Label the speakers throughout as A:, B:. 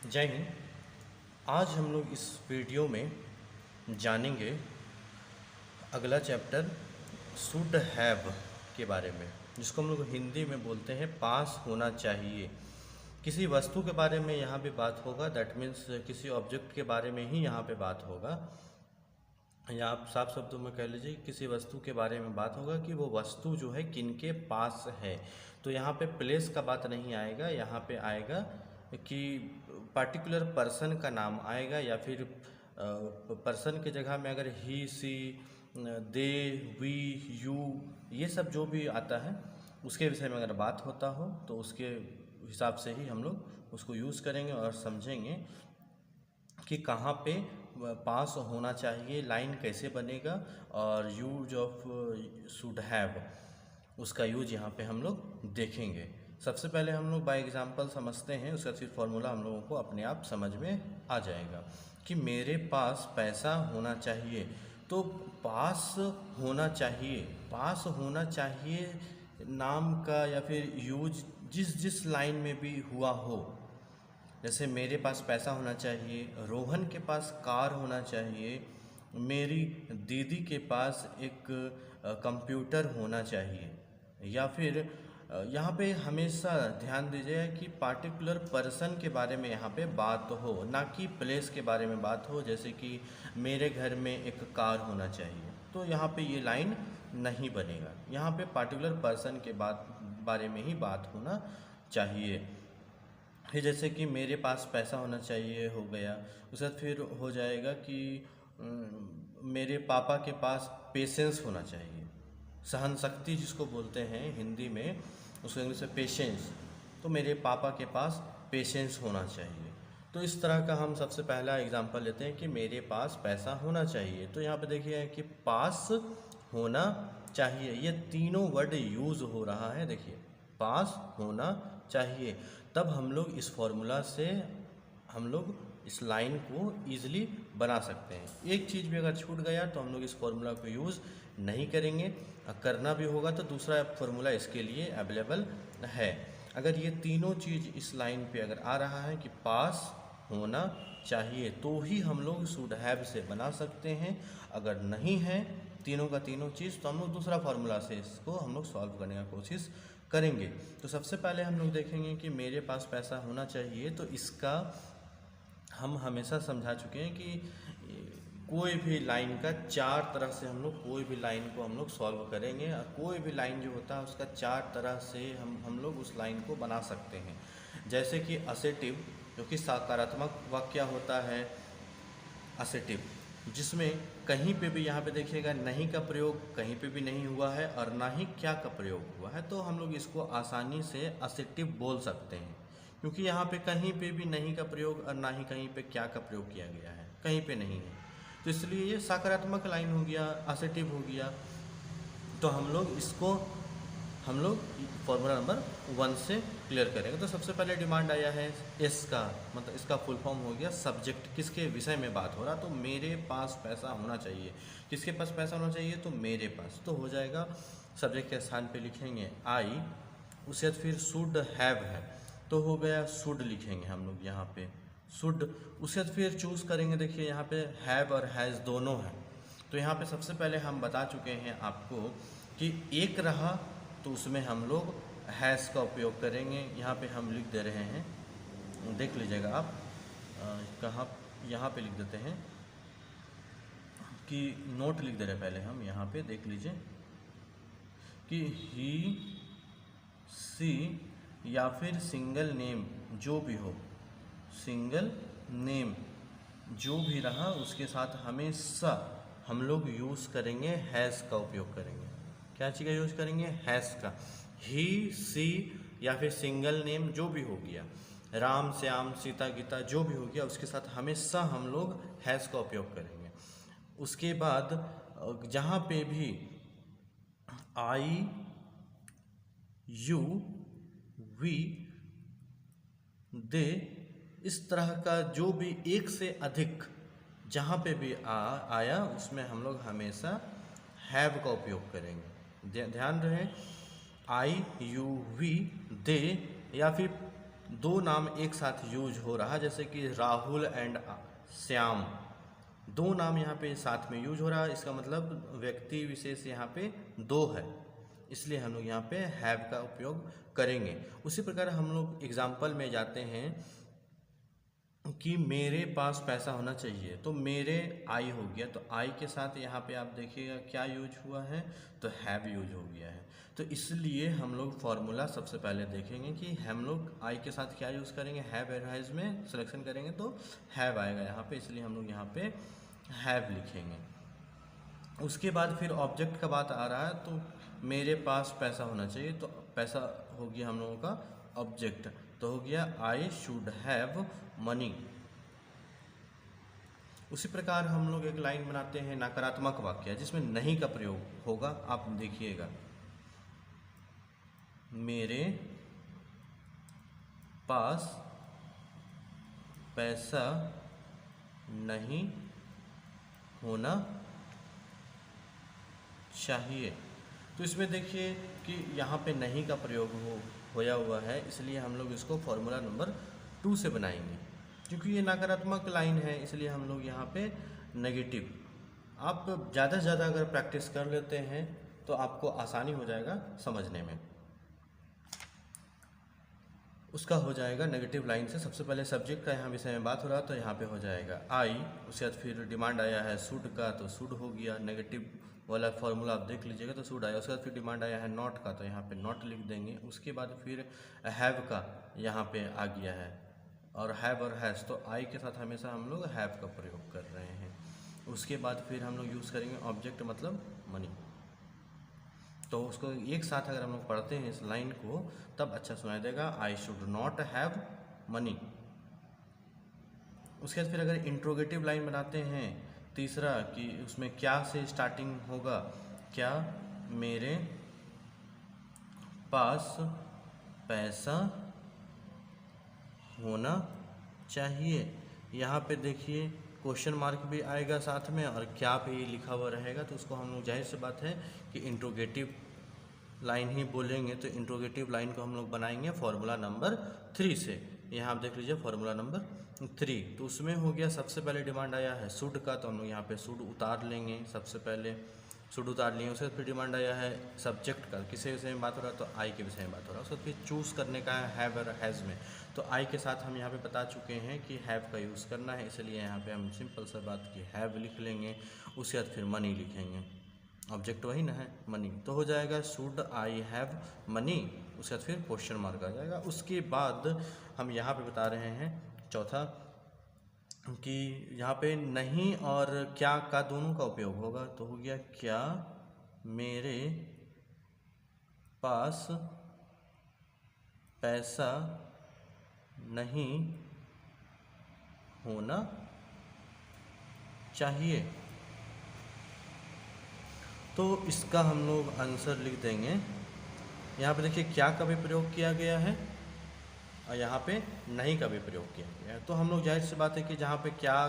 A: जय हिंद। आज हम लोग इस वीडियो में जानेंगे अगला चैप्टर शुड हैव के बारे में, जिसको हम लोग हिंदी में बोलते हैं पास होना चाहिए। किसी वस्तु के बारे में यहाँ पे बात होगा, दैट मीन्स किसी ऑब्जेक्ट के बारे में ही यहाँ पे बात होगा। या आप साफ शब्दों में कह लीजिए किसी वस्तु के बारे में बात होगा कि वो वस्तु जो है किनके पास है। तो यहाँ पे प्लेस का बात नहीं आएगा, यहाँ पे आएगा कि पर्टिकुलर पर्सन का नाम आएगा, या फिर पर्सन की जगह में अगर ही सी दे वी यू ये सब जो भी आता है उसके विषय में अगर बात होता हो तो उसके हिसाब से ही हम लोग उसको यूज़ करेंगे और समझेंगे कि कहाँ पे पास होना चाहिए, लाइन कैसे बनेगा, और यूज ऑफ शुड हैव उसका यूज यहाँ पे हम लोग देखेंगे। सबसे पहले हम लोग बाय एग्जांपल समझते हैं, उसका फिर फॉर्मूला हम लोगों को अपने आप समझ में आ जाएगा कि मेरे पास पैसा होना चाहिए। तो पास होना चाहिए, पास होना चाहिए नाम का या फिर यूज जिस लाइन में भी हुआ हो, जैसे मेरे पास पैसा होना चाहिए, रोहन के पास कार होना चाहिए, मेरी दीदी के पास एक कंप्यूटर होना चाहिए, या फिर यहाँ पे हमेशा ध्यान दीजिए कि पार्टिकुलर पर्सन के बारे में यहाँ पे बात हो, ना कि प्लेस के बारे में बात हो। जैसे कि मेरे घर में एक कार होना चाहिए, तो यहाँ पे ये लाइन नहीं बनेगा। यहाँ पे पार्टिकुलर पर्सन के बारे में ही बात होना चाहिए। फिर जैसे कि मेरे पास पैसा होना चाहिए हो गया, उसके बाद फिर हो जाएगा कि मेरे पापा के पास पेशेंस होना चाहिए, सहन शक्ति जिसको बोलते हैं हिंदी में, उसको इंग्लिश में पेशेंस। तो मेरे पापा के पास पेशेंस होना चाहिए। तो इस तरह का हम सबसे पहला एग्जांपल लेते हैं कि मेरे पास पैसा होना चाहिए। तो यहाँ पे देखिए कि पास होना चाहिए, ये तीनों वर्ड यूज़ हो रहा है। देखिए पास होना चाहिए, तब हम लोग इस फॉर्मूला से हम लोग इस लाइन को ईजिली बना सकते हैं। एक चीज़ भी अगर छूट गया तो हम लोग इस फॉर्मूला को यूज़ नहीं करेंगे, करना भी होगा तो दूसरा फॉर्मूला इसके लिए अवेलेबल है। अगर ये तीनों चीज़ इस लाइन पे अगर आ रहा है कि पास होना चाहिए, तो ही हम लोग शुड हैव से बना सकते हैं। अगर नहीं है तीनों का तीनों चीज़, तो हम लोग दूसरा फार्मूला से इसको हम लोग सॉल्व करने का कोशिश करेंगे। तो सबसे पहले हम लोग देखेंगे कि मेरे पास पैसा होना चाहिए। तो इसका हम हमेशा समझा चुके हैं कि कोई भी लाइन का चार तरह से हम लोग कोई भी लाइन को हम लोग सॉल्व करेंगे। कोई भी लाइन जो होता है उसका चार तरह से हम लोग उस लाइन को बना सकते हैं। जैसे कि असेटिव, जो कि सकारात्मक वाक्य होता है असेटिव, जिसमें कहीं पे भी यहाँ पे देखिएगा नहीं का प्रयोग कहीं पे भी नहीं हुआ है और ना ही क्या का प्रयोग हुआ है, तो हम लोग इसको आसानी से असेटिव बोल सकते हैं, क्योंकि यहाँ पे कहीं पे भी नहीं का प्रयोग और ना ही कहीं पे क्या का प्रयोग किया गया है, कहीं पे नहीं है। तो इसलिए ये सकारात्मक लाइन हो गया, असेटिव हो गया। तो हम लोग फॉर्मूला नंबर 1 से क्लियर करेंगे। तो सबसे पहले डिमांड आया है एस का, मतलब इसका फुल फॉर्म हो गया सब्जेक्ट, किसके विषय में बात हो रहा, तो मेरे पास पैसा होना चाहिए। किसके पास पैसा होना चाहिए, तो मेरे पास। तो हो जाएगा सब्जेक्ट के स्थान पे लिखेंगे आई, उसके बाद फिर शुड हैव है, तो हो गया शुड लिखेंगे हम लोग यहाँ पे शुड। उसके बाद फिर चूज़ करेंगे, देखिए यहाँ पे हैव और हैज़ दोनों हैं। तो यहाँ पे सबसे पहले हम बता चुके हैं आपको कि एक रहा तो उसमें हम लोग हैज़ का उपयोग करेंगे। यहाँ पे हम लिख दे रहे हैं, देख लीजिएगा आप कहाँ, यहाँ पे लिख देते हैं कि नोट लिख दे रहे हैं पहले हम, यहाँ पे देख लीजिए कि ही सी या फिर सिंगल नेम जो भी हो, सिंगल नेम जो भी रहा उसके साथ हमेशा हम लोग यूज़ करेंगे हैज़ का उपयोग करेंगे। क्या चीज़ का यूज़ करेंगे, हैज़ का। ही सी या फिर सिंगल नेम जो भी हो गया, राम श्याम सीता गीता जो भी हो गया, उसके साथ हमेशा हम लोग हैज़ का उपयोग करेंगे। उसके बाद जहाँ पे भी आई यू वी दे इस तरह का जो भी एक से अधिक जहाँ पे भी आया उसमें हम लोग हमेशा हैव का उपयोग करेंगे। ध्यान रहे आई यू वी दे या फिर दो नाम एक साथ यूज हो रहा, जैसे कि राहुल एंड श्याम, दो नाम यहाँ पे साथ में यूज हो रहा है, इसका मतलब व्यक्ति विशेष यहाँ पे दो है, इसलिए हम लोग यहाँ पे हैव का उपयोग करेंगे। उसी प्रकार हम लोग एग्जाम्पल में जाते हैं कि मेरे पास पैसा होना चाहिए, तो मेरे आई हो गया, तो आई के साथ यहाँ पे आप देखिएगा क्या यूज हुआ है, तो हैव यूज हो गया है। तो इसलिए हम लोग फॉर्मूला सबसे पहले देखेंगे कि हम लोग आई के साथ क्या यूज़ करेंगे, हैव और हैज़ में सिलेक्शन करेंगे तो हैव आएगा यहाँ पे, इसलिए हम लोग यहाँ पे हैव लिखेंगे। उसके बाद फिर ऑब्जेक्ट का बात आ रहा है, तो मेरे पास पैसा होना चाहिए, तो पैसा हो गया हम लोगों का ऑब्जेक्ट, तो हो गया आई शुड हैव मनी। उसी प्रकार हम लोग एक लाइन बनाते हैं नकारात्मक वाक्य जिसमें नहीं का प्रयोग होगा। आप देखिएगा, मेरे पास पैसा नहीं होना चाहिए, तो इसमें देखिए कि यहाँ पे नहीं का प्रयोग होया हुआ है, इसलिए हम लोग इसको फॉर्मूला नंबर 2 से बनाएंगे। क्योंकि ये नकारात्मक लाइन है, इसलिए हम लोग यहाँ पे नेगेटिव। आप ज़्यादा से ज़्यादा अगर प्रैक्टिस कर लेते हैं तो आपको आसानी हो जाएगा समझने में। उसका हो जाएगा नेगेटिव लाइन से, सबसे पहले सब्जेक्ट का यहाँ विषय में बात हो रहा, तो यहाँ पे हो जाएगा आई, उसके बाद फिर डिमांड आया है शुड का, तो शुड हो गया, नेगेटिव वाला फॉर्मूला आप देख लीजिएगा तो शुड आया। उसके बाद फिर डिमांड आया है नॉट का, तो यहाँ पे नॉट लिख देंगे। उसके बाद फिर हैव का यहाँ पे आ गया है, और हैव और हैज़, तो आई के साथ हमेशा हम लोग हैव का प्रयोग कर रहे हैं। उसके बाद फिर हम लोग यूज़ करेंगे ऑब्जेक्ट मतलब मनी। तो उसको एक साथ अगर हम लोग पढ़ते हैं इस लाइन को तब अच्छा सुनाई देगा, I should not have money. उसके बाद फिर अगर इंट्रोगेटिव लाइन बनाते हैं तीसरा, कि उसमें क्या से स्टार्टिंग होगा, क्या मेरे पास पैसा होना चाहिए। यहाँ पे देखिए क्वेश्चन मार्क भी आएगा साथ में, और क्या पे ये लिखा हुआ रहेगा, तो उसको हम लोग जाहिर सी बात है कि इंट्रोगेटिव लाइन ही बोलेंगे। तो इंट्रोगेटिव लाइन को हम लोग बनाएंगे फॉर्मूला नंबर 3 से। यहाँ आप देख लीजिए फॉर्मूला नंबर 3, तो उसमें हो गया सबसे पहले डिमांड आया है शुड का, तो हम लोग यहाँ पे शुड उतार लेंगे, सबसे पहले शुड उतार लिए। उसके बाद फिर डिमांड आया है सब्जेक्ट का, किसी विषय में बात हो रहा है तो आई के विषय में बात हो रहा है। उसके बाद फिर चूज़ करने का है हैव और हैज़ में, तो आई के साथ हम यहाँ पे बता चुके हैं कि हैव का यूज़ करना है, इसलिए यहाँ पे हम सिंपल सा बात की हैव लिख लेंगे। उसके बाद फिर मनी लिखेंगे, ऑब्जेक्ट वही ना है मनी, तो हो जाएगा शुड आई हैव मनी। उसके बाद फिर क्वेश्चन मार्क आ जाएगा। उसके बाद हम यहाँ पे बता रहे हैं चौथा कि यहाँ पे नहीं और क्या का दोनों का उपयोग होगा, तो हो गया क्या मेरे पास पैसा नहीं होना चाहिए। तो इसका हम लोग आंसर लिख देंगे। यहाँ पे देखिए क्या का भी प्रयोग किया गया है और यहाँ पे नहीं का भी प्रयोग किया गया है। तो हम लोग जाहिर सी बात है कि जहाँ पे क्या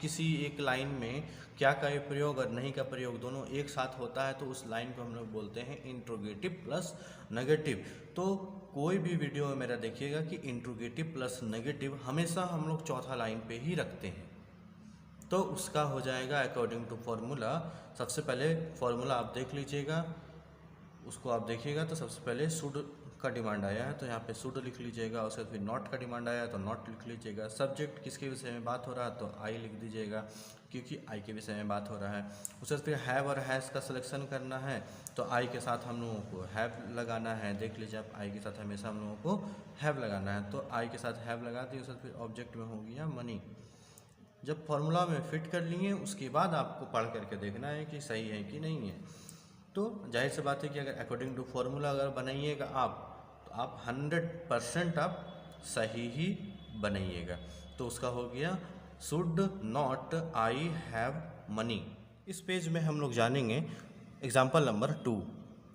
A: किसी एक लाइन में क्या का प्रयोग और नहीं का प्रयोग दोनों एक साथ होता है, तो उस लाइन को हम लोग बोलते हैं इंट्रोगेटिव प्लस नेगेटिव। तो कोई भी वीडियो में मेरा देखिएगा कि इंट्रोगेटिव प्लस नेगेटिव हमेशा हम लोग चौथा लाइन पे ही रखते हैं। तो उसका हो जाएगा अकॉर्डिंग टू फॉर्मूला। सबसे पहले फॉर्मूला आप देख लीजिएगा, उसको आप देखिएगा तो सबसे पहले शुड का डिमांड आया है तो यहाँ पे शुड लिख लीजिएगा। उसके फिर नॉट का डिमांड आया है तो नॉट लिख लीजिएगा। सब्जेक्ट किसके विषय में बात हो रहा है तो आई लिख दीजिएगा, क्योंकि आई के विषय में बात हो रहा है। उसके फिर हैव और हैज़ का सिलेक्शन करना है तो आई के साथ हम लोगों को हैव लगाना है। देख लीजिए आप, आई के साथ हमेशा हम लोगों को हैव लगाना है, तो आई के साथ हैव लगा दिए। उसके फिर ऑब्जेक्ट में हो गया मनी। जब फॉर्मूला में फिट कर लिए उसके बाद आपको पढ़ करके देखना है कि सही है कि नहीं है। तो जाहिर सी बात है कि अगर अकॉर्डिंग टू फॉर्मूला अगर बनाइएगा तो आप 100% आप सही ही बनाइएगा। तो उसका हो गया should not I have money. इस पेज में हम लोग जानेंगे एग्जाम्पल नंबर 2,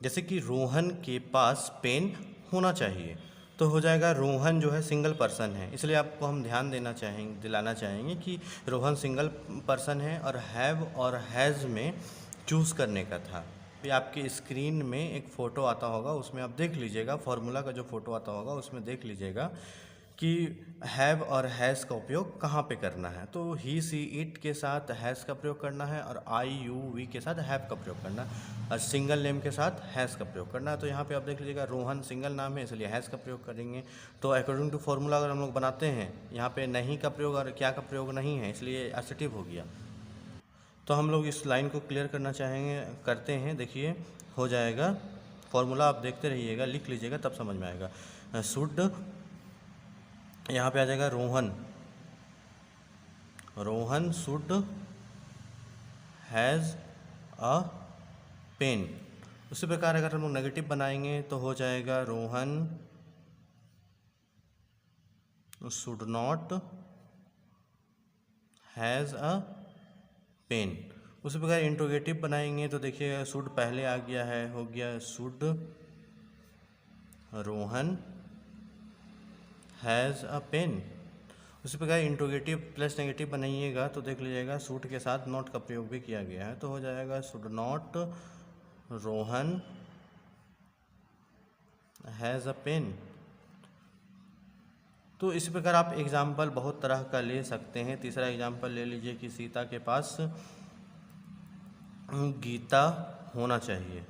A: जैसे कि रोहन के पास पेन होना चाहिए। तो हो जाएगा रोहन जो है सिंगल पर्सन है, इसलिए आपको हम ध्यान दिलाना चाहेंगे कि रोहन सिंगल पर्सन है और हैव और हैज़ में चूज़ करने का था। ये आपके स्क्रीन में एक फ़ोटो आता होगा, उसमें आप देख लीजिएगा, फार्मूला का जो फ़ोटो आता होगा उसमें देख लीजिएगा कि हैव और हैज़ का उपयोग कहाँ पे करना है। तो ही सी इट के साथ हैज़ का प्रयोग करना है और आई यू वी के साथ हैव का प्रयोग करना है और सिंगल नेम के साथ हैज़ का प्रयोग करना है। तो यहाँ पे आप देख लीजिएगा रोहन सिंगल नाम है इसलिए हैज़ का प्रयोग करेंगे। तो अकॉर्डिंग टू फॉर्मूला अगर हम लोग बनाते हैं यहाँ पे नहीं का प्रयोग और क्या का प्रयोग नहीं है इसलिए एसेटिव हो गया। तो हम लोग इस लाइन को क्लियर करना चाहेंगे, करते हैं। देखिए हो जाएगा, फॉर्मूला आप देखते रहिएगा, लिख लीजिएगा तब समझ में आएगा। शुड यहाँ पे आ जाएगा Rohan, Rohan should has a pen. उसी प्रकार अगर हम लोग नेगेटिव बनाएंगे तो हो जाएगा Rohan should not has a pen. उसी प्रकार इंट्रोगेटिव बनाएंगे तो देखिए शुड पहले आ गया है, हो गया should Rohan has a pen. उसी प्रकार इंट्रोगेटिव प्लस नेगेटिव बनाइएगा तो देख लीजिएगा शुड के साथ नॉट का प्रयोग भी किया गया है तो हो जाएगा should not Rohan has a pen. तो इसी प्रकार आप एग्जाम्पल बहुत तरह का ले सकते हैं। तीसरा एग्जाम्पल ले लीजिए कि सीता के पास गीता होना चाहिए,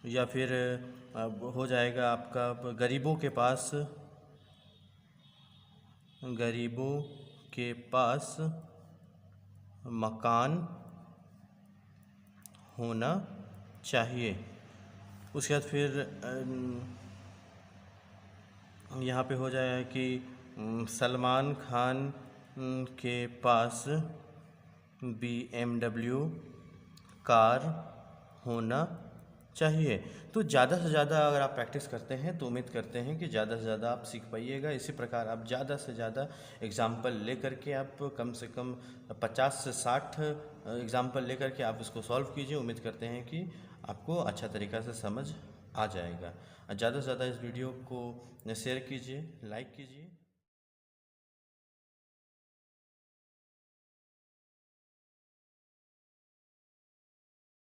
A: या फिर अब हो जाएगा आपका गरीबों के पास मकान होना चाहिए। उसके बाद फिर यहाँ पे हो जाएगा कि सलमान खान के पास BMW कार होना चाहिए। तो ज़्यादा से ज़्यादा अगर आप प्रैक्टिस करते हैं तो उम्मीद करते हैं कि ज़्यादा से ज़्यादा आप सीख पाइएगा। इसी प्रकार आप ज़्यादा से ज़्यादा एग्ज़ाम्पल ले करके आप कम से कम 50 से 60 एग्ज़ाम्पल ले करके आप इसको सॉल्व कीजिए। उम्मीद करते हैं कि आपको अच्छा तरीक़ा से समझ आ जाएगा। ज़्यादा से ज़्यादा इस वीडियो को शेयर कीजिए, लाइक कीजिए।